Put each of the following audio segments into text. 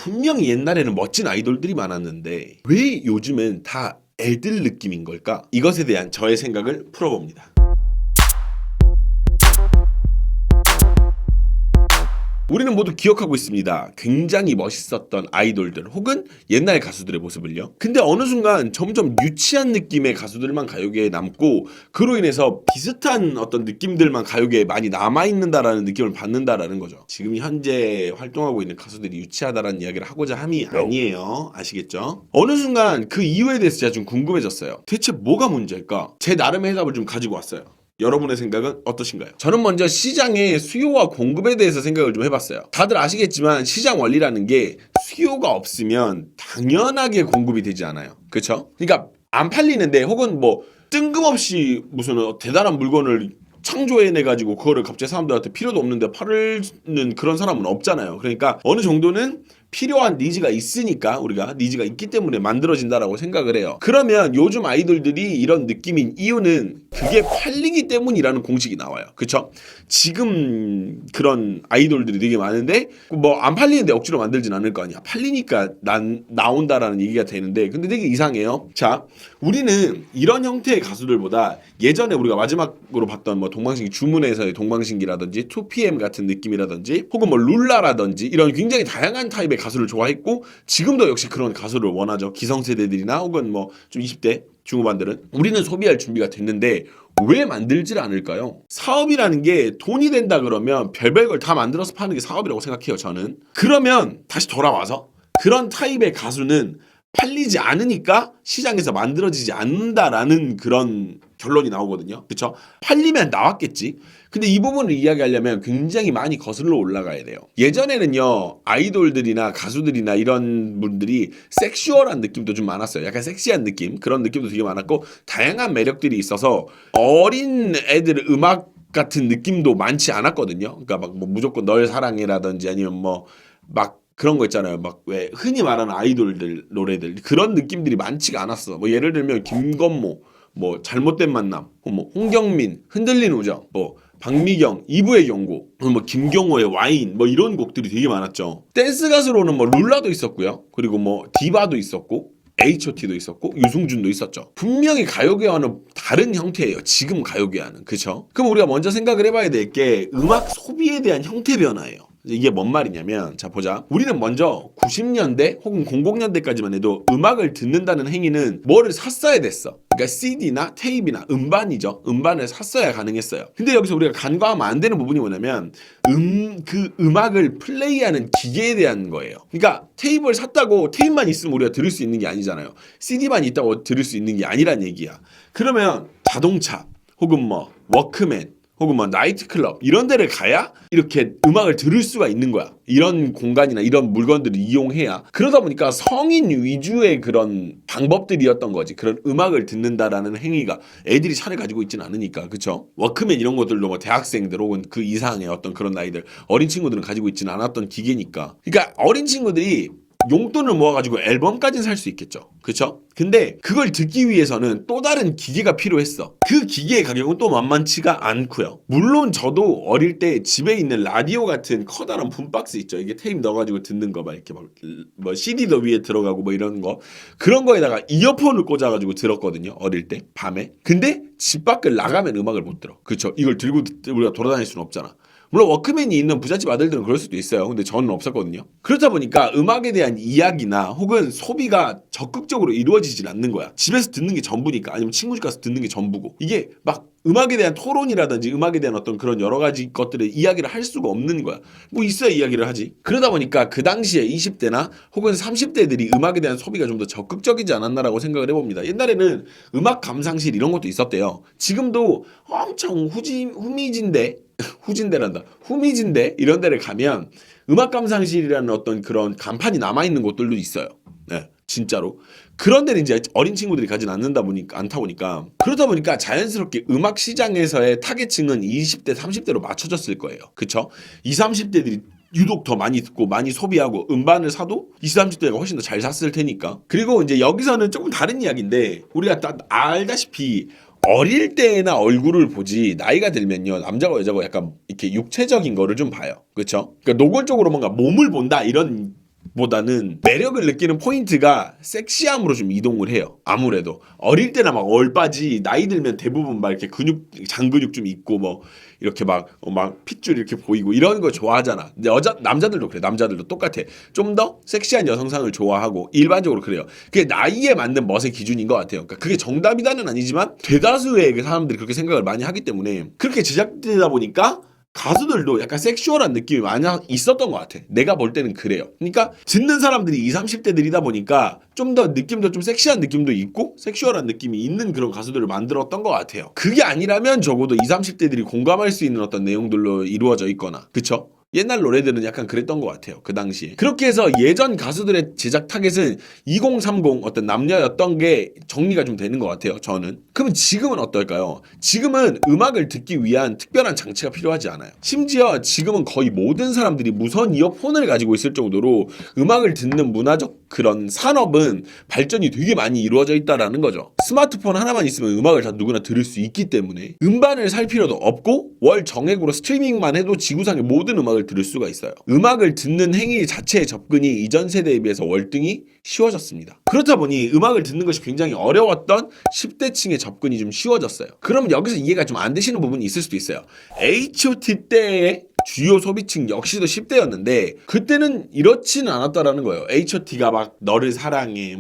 분명히 옛날에는 멋진 아이돌들이 많았는데 왜 요즘은 다 애들 느낌인 걸까? 이것에 대한 저의 생각을 풀어봅니다. 우리는 모두 기억하고 있습니다. 굉장히 멋있었던 아이돌들 혹은 옛날 가수들의 모습을요. 근데 어느 순간 점점 유치한 느낌의 가수들만 가요계에 남고 그로 인해서 비슷한 어떤 느낌들만 가요계에 많이 남아있는다라는 느낌을 받는다라는 거죠. 지금 현재 활동하고 있는 가수들이 유치하다라는 이야기를 하고자 함이 아니에요. 아시겠죠? 어느 순간 그 이유에 대해서 제가 좀 궁금해졌어요. 대체 뭐가 문제일까? 제 나름의 해답을 좀 가지고 왔어요. 여러분의 생각은 어떠신가요? 저는 먼저 시장의 수요와 공급에 대해서 생각을 좀 해봤어요. 다들 아시겠지만 시장 원리라는 게 수요가 없으면 당연하게 공급이 되지 않아요. 그렇죠? 그러니까 안 팔리는데 혹은 뭐 뜬금없이 무슨 대단한 물건을 창조해내가지고 그거를 갑자기 사람들한테 필요도 없는데 팔는 그런 사람은 없잖아요. 그러니까 어느 정도는 필요한 니즈가 있으니까 우리가 니즈가 있기 때문에 만들어진다라고 생각을 해요. 그러면 요즘 아이돌들이 이런 느낌인 이유는 그게 팔리기 때문이라는 공식이 나와요. 그쵸? 지금 그런 아이돌들이 되게 많은데 뭐 안 팔리는데 억지로 만들진 않을 거 아니야. 팔리니까 나온다라는 얘기가 되는데 근데 되게 이상해요. 자, 우리는 이런 형태의 가수들보다 예전에 우리가 마지막으로 봤던 뭐 동방신기 주문에서의 동방신기라든지 2PM 같은 느낌이라든지 혹은 뭐 룰라라든지 이런 굉장히 다양한 타입의 가수를 좋아했고 지금도 역시 그런 가수를 원하죠. 기성세대들이나 혹은 뭐 좀 20대 중후반들은 우리는 소비할 준비가 됐는데 왜 만들질 않을까요? 사업이라는 게 돈이 된다 그러면 별별 걸 다 만들어서 파는 게 사업이라고 생각해요. 저는. 그러면 다시 돌아와서 그런 타입의 가수는 팔리지 않으니까 시장에서 만들어지지 않는다라는 그런 결론이 나오거든요. 그렇죠? 팔리면 나왔겠지. 근데 이 부분을 이야기하려면 굉장히 많이 거슬러 올라가야 돼요. 예전에는요. 아이돌들이나 가수들이나 이런 분들이 섹슈얼한 느낌도 좀 많았어요. 약간 섹시한 느낌 그런 느낌도 되게 많았고 다양한 매력들이 있어서 어린 애들 음악 같은 느낌도 많지 않았거든요. 그러니까 막 뭐 무조건 널 사랑해라든지 아니면 뭐 막 그런 거 있잖아요. 막 왜 흔히 말하는 아이돌들 노래들 그런 느낌들이 많지가 않았어. 뭐 예를 들면 김건모, 뭐 잘못된 만남, 뭐 홍경민, 흔들린 우정, 뭐 박미경, 이브의 경고, 뭐 김경호의 와인, 뭐 이런 곡들이 되게 많았죠. 댄스 가수로는 뭐 룰라도 있었고요. 그리고 뭐 디바도 있었고. H.O.T도 있었고 유승준도 있었죠. 분명히 가요계와는 다른 형태예요. 지금 가요계와는. 그렇죠? 그럼 우리가 먼저 생각을 해봐야 될 게 음악 소비에 대한 형태 변화예요. 이게 뭔 말이냐면 자 보자. 우리는 먼저 90년대 혹은 00년대까지만 해도 음악을 듣는다는 행위는 뭐를 샀어야 됐어. 그러니까 CD나 테이프나 음반이죠. 음반을 샀어야 가능했어요. 근데 여기서 우리가 간과하면 안 되는 부분이 뭐냐면 그 음악을 플레이하는 기계에 대한 거예요. 그러니까 테이프를 샀다고 테이프만 있으면 우리가 들을 수 있는 게 아니잖아요. CD만 있다고 들을 수 있는 게 아니란 얘기야. 그러면 자동차 혹은 뭐 워크맨 혹은 뭐 나이트클럽 이런 데를 가야 이렇게 음악을 들을 수가 있는 거야. 이런 공간이나 이런 물건들을 이용해야. 그러다 보니까 성인 위주의 그런 방법들이었던 거지. 그런 음악을 듣는다라는 행위가 애들이 차를 가지고 있지는 않으니까. 그쵸? 워크맨 이런 것들도 뭐 대학생들 혹은 그 이상의 어떤 그런 나이들 어린 친구들은 가지고 있지는 않았던 기계니까. 그러니까 어린 친구들이 용돈을 모아가지고 앨범까지는 살 수 있겠죠. 그쵸? 근데 그걸 듣기 위해서는 또 다른 기계가 필요했어. 그 기계의 가격은 또 만만치가 않고요. 물론 저도 어릴 때 집에 있는 라디오 같은 커다란 붐박스 있죠. 이게 테이프 넣어가지고 듣는 거 막 이렇게 뭐 CD도 위에 들어가고 뭐 이런 거 그런 거에다가 이어폰을 꽂아가지고 들었거든요. 어릴 때 밤에. 근데 집 밖을 나가면 음악을 못 들어. 그쵸? 이걸 들고 우리가 돌아다닐 수는 없잖아. 물론 워크맨이 있는 부잣집 아들들은 그럴 수도 있어요. 근데 저는 없었거든요. 그렇다 보니까 음악에 대한 이야기나 혹은 소비가 적극적으로 이루어지질 않는 거야. 집에서 듣는 게 전부니까 아니면 친구 집 가서 듣는 게 전부고 이게 막 음악에 대한 토론이라든지 음악에 대한 어떤 그런 여러 가지 것들의 이야기를 할 수가 없는 거야. 뭐 있어야 이야기를 하지. 그러다 보니까 그 당시에 20대나 혹은 30대들이 음악에 대한 소비가 좀 더 적극적이지 않았나라고 생각을 해봅니다. 옛날에는 음악 감상실 이런 것도 있었대요. 지금도 엄청 후미진데 이런 데를 가면 음악 감상실이라는 어떤 그런 간판이 남아있는 곳들도 있어요. 네, 진짜로. 그런 데는 이제 어린 친구들이 가진 않다 보니까 그러다 보니까 자연스럽게 음악 시장에서의 타겟층은 20대, 30대로 맞춰졌을 거예요. 그쵸? 20, 30대들이 유독 더 많이 듣고 많이 소비하고 음반을 사도 20, 30대가 훨씬 더 잘 샀을 테니까. 그리고 이제 여기서는 조금 다른 이야기인데 우리가 딱 알다시피 어릴 때나 얼굴을 보지 나이가 들면요 남자고 여자고 약간 이렇게 육체적인 거를 좀 봐요. 그렇죠? 그러니까 노골적으로 뭔가 몸을 본다 이런 보다는 매력을 느끼는 포인트가 섹시함으로 좀 이동을 해요. 아무래도 어릴 때나 막 얼빠지 나이 들면 대부분 막 이렇게 근육 장근육 좀 있고 뭐 이렇게 막 핏줄 이렇게 보이고 이런 거 좋아하잖아. 근데 남자들도 그래. 남자들도 똑같아. 좀 더 섹시한 여성상을 좋아하고 일반적으로 그래요. 그게 나이에 맞는 멋의 기준인 것 같아요. 그러니까 그게 정답이다는 아니지만 대다수의 그 사람들이 그렇게 생각을 많이 하기 때문에 그렇게 제작되다 보니까 가수들도 약간 섹슈얼한 느낌이 많이 있었던 것 같아. 내가 볼 때는 그래요. 그러니까 듣는 사람들이 20, 30대들이다 보니까 좀 더 느낌도 좀 섹시한 느낌도 있고 섹슈얼한 느낌이 있는 그런 가수들을 만들었던 것 같아요. 그게 아니라면 적어도 20, 30대들이 공감할 수 있는 어떤 내용들로 이루어져 있거나 그쵸? 옛날 노래들은 약간 그랬던 것 같아요. 그 당시에. 그렇게 해서 예전 가수들의 제작 타겟은 2030 어떤 남녀였던 게 정리가 좀 되는 것 같아요. 저는. 그러면 지금은 어떨까요? 지금은 음악을 듣기 위한 특별한 장치가 필요하지 않아요. 심지어 지금은 거의 모든 사람들이 무선 이어폰을 가지고 있을 정도로 음악을 듣는 문화적 그런 산업은 발전이 되게 많이 이루어져 있다라는 거죠. 스마트폰 하나만 있으면 음악을 다 누구나 들을 수 있기 때문에 음반을 살 필요도 없고 월 정액으로 스트리밍만 해도 지구상의 모든 음악을 들을 수가 있어요. 음악을 듣는 행위 자체의 접근이 이전 세대에 비해서 월등히 쉬워졌습니다. 그렇다 보니 음악을 듣는 것이 굉장히 어려웠던 10대층의 접근이 좀 쉬워졌어요. 그럼 여기서 이해가 좀 안 되시는 부분이 있을 수도 있어요. H.O.T 때의 주요 소비층 역시도 10대였는데 그때는 이렇지는 않았다라는 거예요. H.O.T가 막 너를 사랑해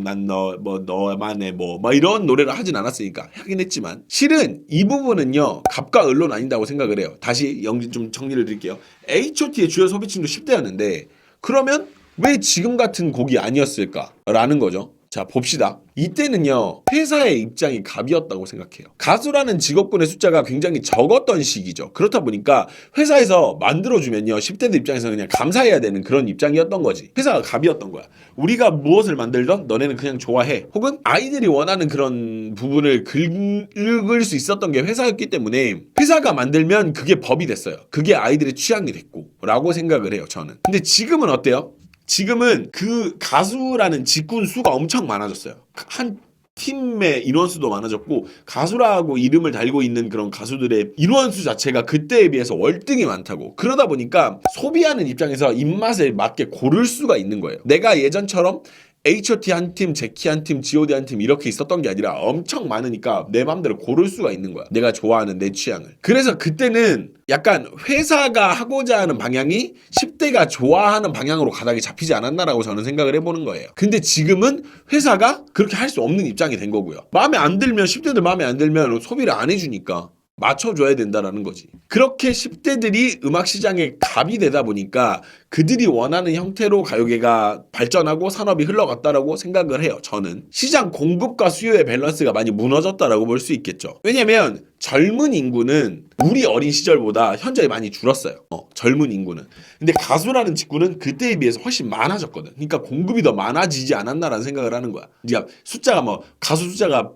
난 너만의 막 이런 노래를 하진 않았으니까 하긴 했지만 실은 이 부분은요 갑과 을론 아닌다고 생각을 해요. 다시 좀 정리를 드릴게요. H.O.T의 주요 소비층도 10대였는데 그러면 왜 지금 같은 곡이 아니었을까라는 거죠. 자 봅시다. 이때는요 회사의 입장이 갑이었다고 생각해요. 가수라는 직업군의 숫자가 굉장히 적었던 시기죠. 그렇다 보니까 회사에서 만들어주면요 10대들 입장에서는 그냥 감사해야 되는 그런 입장이었던 거지. 회사가 갑이었던 거야. 우리가 무엇을 만들던 너네는 그냥 좋아해. 혹은 아이들이 원하는 그런 부분을 긁을 수 있었던 게 회사였기 때문에 회사가 만들면 그게 법이 됐어요. 그게 아이들의 취향이 됐고 라고 생각을 해요 저는. 근데 지금은 어때요? 지금은 그 가수라는 직군 수가 엄청 많아졌어요. 한 팀의 인원수도 많아졌고 가수라고 이름을 달고 있는 그런 가수들의 인원수 자체가 그때에 비해서 월등히 많다고. 그러다 보니까 소비하는 입장에서 입맛에 맞게 고를 수가 있는 거예요. 내가 예전처럼 H.O.T 한 팀, 제키 한 팀, G.O.D 한 팀 이렇게 있었던 게 아니라 엄청 많으니까 내 맘대로 고를 수가 있는 거야. 내가 좋아하는 내 취향을. 그래서 그때는 약간 회사가 하고자 하는 방향이 10대가 좋아하는 방향으로 가닥이 잡히지 않았나라고 저는 생각을 해보는 거예요. 근데 지금은 회사가 그렇게 할 수 없는 입장이 된 거고요. 마음에 안 들면 10대들 마음에 안 들면 소비를 안 해주니까 맞춰줘야 된다라는 거지. 그렇게 10대들이 음악 시장에 갑이 되다 보니까 그들이 원하는 형태로 가요계가 발전하고 산업이 흘러갔다라고 생각을 해요. 저는 시장 공급과 수요의 밸런스가 많이 무너졌다라고 볼 수 있겠죠. 왜냐면 젊은 인구는 우리 어린 시절보다 현저히 많이 줄었어요. 젊은 인구는. 근데 가수라는 직군은 그때에 비해서 훨씬 많아졌거든. 그러니까 공급이 더 많아지지 않았나라는 생각을 하는 거야. 그러니까 숫자가 가수 숫자가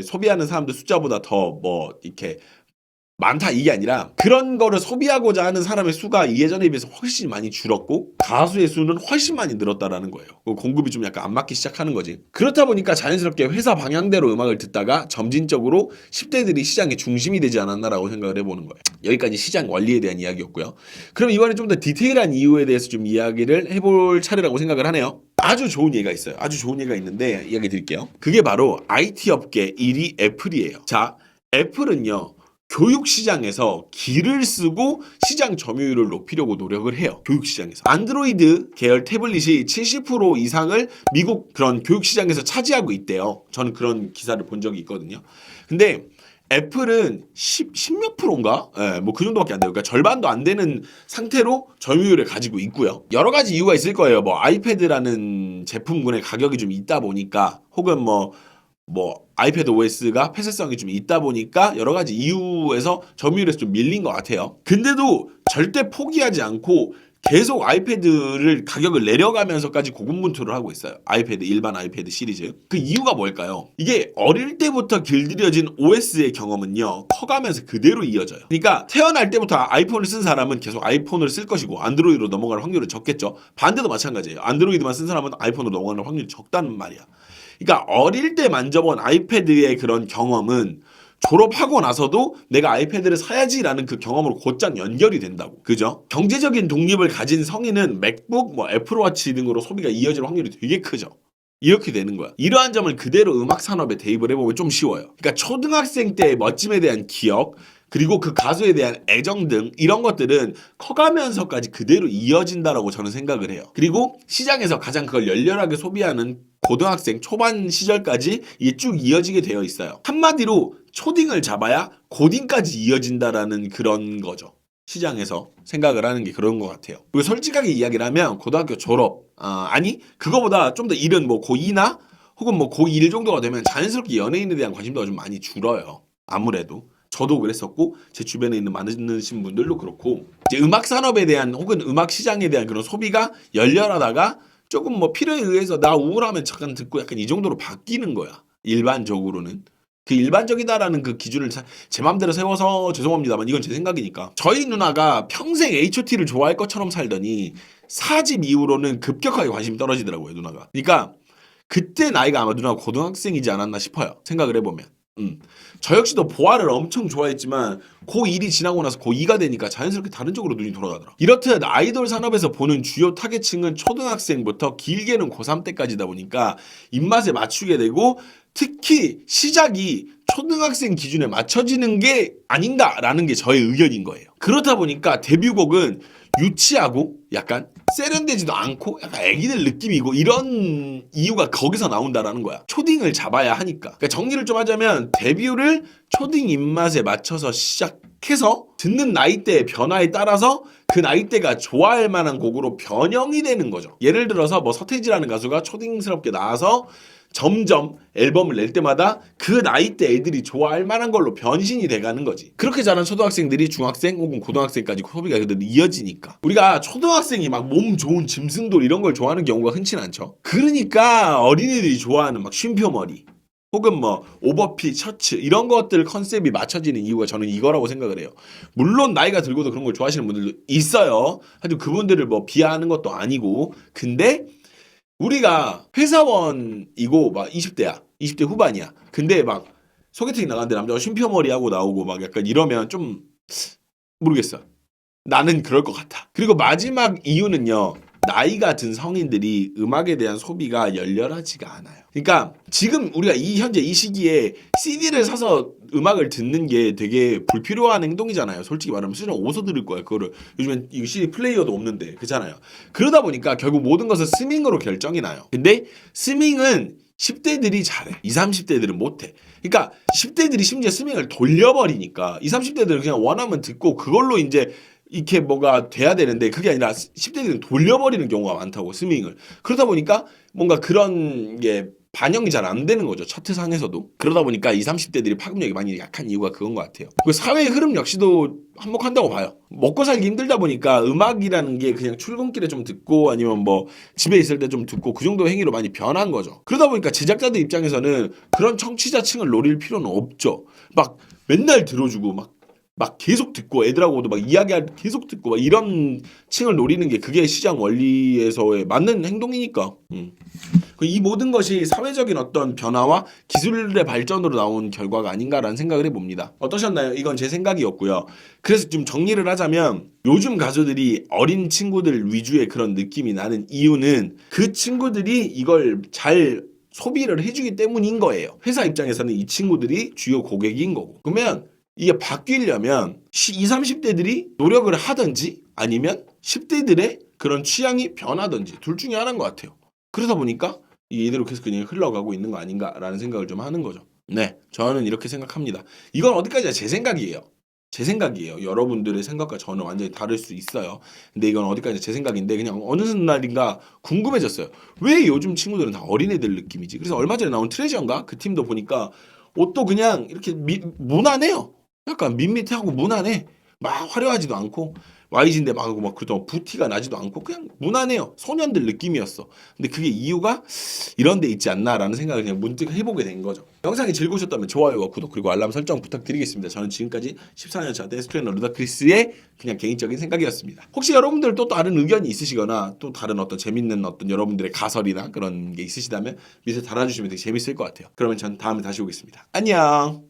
소비하는 사람들 숫자보다 더 이렇게 많다 이게 아니라 그런 거를 소비하고자 하는 사람의 수가 예전에 비해서 훨씬 많이 줄었고 가수의 수는 훨씬 많이 늘었다라는 거예요. 공급이 좀 약간 안 맞기 시작하는 거지. 그렇다 보니까 자연스럽게 회사 방향대로 음악을 듣다가 점진적으로 10대들이 시장의 중심이 되지 않았나라고 생각을 해보는 거예요. 여기까지 시장 원리에 대한 이야기였고요. 그럼 이번에 좀 더 디테일한 이유에 대해서 좀 이야기를 해볼 차례라고 생각을 하네요. 아주 좋은 예가 있어요. 아주 좋은 예가 있는데 이야기 드릴게요. 그게 바로 IT 업계 1위 애플이에요. 자, 애플은요. 교육 시장에서 기를 쓰고 시장 점유율을 높이려고 노력을 해요. 교육 시장에서. 안드로이드 계열 태블릿이 70% 이상을 미국 그런 교육 시장에서 차지하고 있대요. 저는 그런 기사를 본 적이 있거든요. 근데 애플은 10몇 프로인가? 그 정도밖에 안 돼요. 그러니까 절반도 안 되는 상태로 점유율을 가지고 있고요. 여러 가지 이유가 있을 거예요. 아이패드라는 제품군의 가격이 좀 있다 보니까 혹은 아이패드 OS가 폐쇄성이 좀 있다 보니까 여러 가지 이유에서 점유율에서 좀 밀린 것 같아요. 근데도 절대 포기하지 않고 계속 아이패드를 가격을 내려가면서까지 고군분투를 하고 있어요. 일반 아이패드 시리즈. 그 이유가 뭘까요? 이게 어릴 때부터 길들여진 OS의 경험은요. 커가면서 그대로 이어져요. 그러니까 태어날 때부터 아이폰을 쓴 사람은 계속 아이폰을 쓸 것이고 안드로이드로 넘어갈 확률은 적겠죠. 반대도 마찬가지예요. 안드로이드만 쓴 사람은 아이폰으로 넘어가는 확률이 적다는 말이야. 그러니까 어릴 때 만져본 아이패드의 그런 경험은 졸업하고 나서도 내가 아이패드를 사야지라는 그 경험으로 곧장 연결이 된다고. 그죠? 경제적인 독립을 가진 성인은 맥북, 뭐 애플워치 등으로 소비가 이어질 확률이 되게 크죠. 이렇게 되는 거야. 이러한 점을 그대로 음악 산업에 대입을 해보면 좀 쉬워요. 그러니까 초등학생 때의 멋짐에 대한 기억, 그리고 그 가수에 대한 애정 등 이런 것들은 커가면서까지 그대로 이어진다라고 저는 생각을 해요. 그리고 시장에서 가장 그걸 열렬하게 소비하는 고등학생 초반 시절까지 이게 쭉 이어지게 되어 있어요. 한마디로 초딩을 잡아야 고딩까지 이어진다라는 그런 거죠. 시장에서 생각을 하는 게 그런 것 같아요. 그리고 솔직하게 이야기를 하면 고등학교 졸업, 아니 그거보다 좀 더 이른 뭐 고2나 혹은 뭐 고1 정도가 되면 자연스럽게 연예인에 대한 관심도가 좀 많이 줄어요. 아무래도. 저도 그랬었고 제 주변에 있는 많으신 분들도 그렇고 이제 음악 산업에 대한 혹은 음악 시장에 대한 그런 소비가 열렬하다가 조금 뭐 필요에 의해서 나 우울하면 잠깐 듣고 약간 이 정도로 바뀌는 거야. 일반적으로는. 그 일반적이다라는 그 기준을 제 맘대로 세워서 죄송합니다만 이건 제 생각이니까. 저희 누나가 평생 H.O.T를 좋아할 것처럼 살더니 4집 이후로는 급격하게 관심이 떨어지더라고요, 누나가. 그러니까 그때 나이가 아마 누나가 고등학생이지 않았나 싶어요. 생각을 해보면. 저 역시도 보아를 엄청 좋아했지만 고1이 지나고 나서 고2가 되니까 자연스럽게 다른 쪽으로 눈이 돌아가더라. 이렇듯 아이돌 산업에서 보는 주요 타겟층은 초등학생부터 길게는 고3 때까지다 보니까 입맛에 맞추게 되고 특히 시작이 초등학생 기준에 맞춰지는 게 아닌가라는 게 저의 의견인 거예요. 그렇다 보니까 데뷔곡은 유치하고 약간 세련되지도 않고 약간 애기들 느낌이고 이런 이유가 거기서 나온다라는 거야. 초딩을 잡아야 하니까. 그러니까 정리를 좀 하자면 데뷔를 초딩 입맛에 맞춰서 시작해서 듣는 나이대의 변화에 따라서 그 나이대가 좋아할 만한 곡으로 변형이 되는 거죠. 예를 들어서 뭐 서태지라는 가수가 초딩스럽게 나와서 점점 앨범을 낼 때마다 그 나이대 애들이 좋아할 만한 걸로 변신이 돼가는 거지. 그렇게 자란 초등학생들이 중학생 혹은 고등학생까지 소비가 그대로 이어지니까. 우리가 초등학생이 막 몸 좋은 짐승돌 이런 걸 좋아하는 경우가 흔치 않죠. 그러니까 어린이들이 좋아하는 막 쉼표머리 혹은 뭐 오버핏 셔츠 이런 것들 컨셉이 맞춰지는 이유가 저는 이거라고 생각을 해요. 물론 나이가 들고도 그런 걸 좋아하시는 분들도 있어요. 하여튼 그분들을 뭐 비하하는 것도 아니고. 근데 우리가 회사원이고 막 20대야. 20대 후반이야. 근데 막 소개팅 나갔는데 남자가 쉼표머리 하고 나오고 막 약간 이러면 좀 모르겠어. 나는 그럴 것 같아. 그리고 마지막 이유는요. 나이가 든 성인들이 음악에 대한 소비가 열렬하지가 않아요. 그러니까 지금 우리가 현재 이 시기에 CD를 사서 음악을 듣는 게 되게 불필요한 행동이잖아요. 솔직히 말하면 수준 어디서 들을 거야 그거를. 요즘엔 이 CD 플레이어도 없는데 그렇잖아요. 그러다 보니까 결국 모든 것은 스밍으로 결정이 나요. 근데 스밍은 10대들이 잘해. 20, 30대들은 못해. 그러니까 10대들이 심지어 스밍을 돌려버리니까 20, 30대들은 그냥 원하면 듣고 그걸로 이제 이렇게 뭐가 돼야 되는데 그게 아니라 10대들은 돌려버리는 경우가 많다고 스밍을. 그러다 보니까 뭔가 그런 게 반영이 잘 안 되는 거죠. 차트상에서도. 그러다 보니까 20, 30대들이 파급력이 많이 약한 이유가 그건 것 같아요. 그 사회의 흐름 역시도 한몫한다고 봐요. 먹고 살기 힘들다 보니까 음악이라는 게 그냥 출근길에 좀 듣고 아니면 뭐 집에 있을 때 좀 듣고 그 정도 행위로 많이 변한 거죠. 그러다 보니까 제작자들 입장에서는 그런 청취자층을 노릴 필요는 없죠. 막 맨날 들어주고 막 계속 듣고 애들하고도 막 이야기할 때 계속 듣고 막 이런 층을 노리는 게 그게 시장 원리에서의 맞는 행동이니까. 이 모든 것이 사회적인 어떤 변화와 기술의 발전으로 나온 결과가 아닌가라는 생각을 해봅니다. 어떠셨나요? 이건 제 생각이었고요. 그래서 좀 정리를 하자면 요즘 가수들이 어린 친구들 위주의 그런 느낌이 나는 이유는 그 친구들이 이걸 잘 소비를 해주기 때문인 거예요. 회사 입장에서는 이 친구들이 주요 고객인 거고. 그러면 이게 바뀌려면 20, 30대들이 노력을 하든지 아니면 10대들의 그런 취향이 변하든지 둘 중에 하나인 것 같아요. 그러다 보니까 이대로 계속 그냥 흘러가고 있는 거 아닌가라는 생각을 좀 하는 거죠. 네, 저는 이렇게 생각합니다. 이건 어디까지나 제 생각이에요. 제 생각이에요. 여러분들의 생각과 저는 완전히 다를 수 있어요. 근데 이건 어디까지나 제 생각인데 그냥 어느 날인가 궁금해졌어요. 왜 요즘 친구들은 다 어린애들 느낌이지? 그래서 얼마 전에 나온 트레저인가? 그 팀도 보니까 옷도 그냥 이렇게 무난해요. 약간 밋밋하고 무난해. 막 화려하지도 않고 YG인데 막 하고 막 그렇다고 부티가 나지도 않고 그냥 무난해요. 소년들 느낌이었어. 근데 그게 이유가 이런 데 있지 않나라는 생각을 그냥 문득 해보게 된 거죠. 영상이 즐거우셨다면 좋아요와 구독 그리고 알람 설정 부탁드리겠습니다. 저는 지금까지 14년차 댄스 트레이너 루다크리스의 그냥 개인적인 생각이었습니다. 혹시 여러분들 또 다른 의견이 있으시거나 또 다른 어떤 재밌는 어떤 여러분들의 가설이나 그런 게 있으시다면 밑에 달아주시면 되게 재밌을 것 같아요. 그러면 전 다음에 다시 오겠습니다. 안녕.